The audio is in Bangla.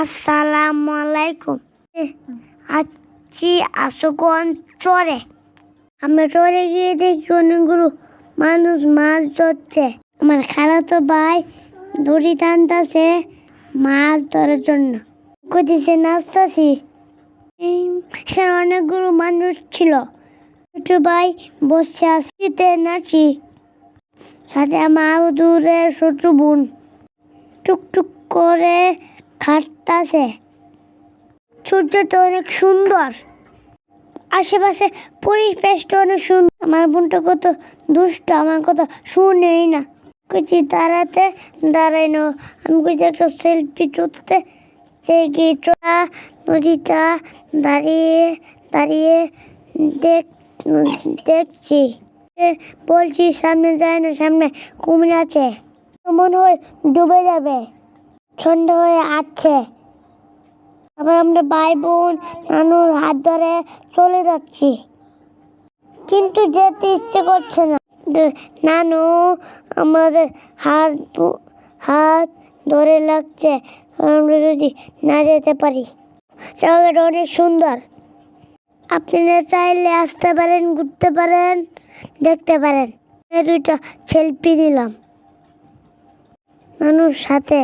আসসালামু আলাইকুম। আছি আশুগঞ্জ চরে। আমরা চরে গিয়ে দেখি অনেকগুলো মানুষ মাছ ধরছে। আমার খালাতো ভাই দড়ি টানতেছে মাছ ধরার জন্য। কোথায় নাচতেছি, এখানে অনেকগুলো মানুষ ছিল। ছোট ভাই বসে আসতে নাচি, সাথে আমার দূরে ছোট বোন টুকটুক করে হাঁটতেছে। সূর্যটা অনেক সুন্দর, আশেপাশে পরিবেশটা অনেক সুন্দর। আমার বোনটা কত দুষ্ট, আমার কথা শুনেই না। কিছু দাঁড়াই না, আমি কিছু একটা সেলফি তুলতে নদীটা দাঁড়িয়ে দাঁড়িয়ে দেখছি। বলছি সামনে যায় না, সামনে কুমির আছে, মনে হয় ডুবে যাবে। সন্ধ্যা হয়ে আসছে, আবার আমরা ভাই বোন নানুর হাত ধরে চলে যাচ্ছি, কিন্তু যেতে ইচ্ছে করছে না। নানু আমাদের হাত ধরে লাগছে, আমরা যদি না যেতে পারি। জায়গাটা অনেক সুন্দর, আপনারা চাইলে আসতে পারেন, ঘুরতে পারেন, দেখতে পারেন। দুইটা সেলফি নিলাম নানুর সাথে।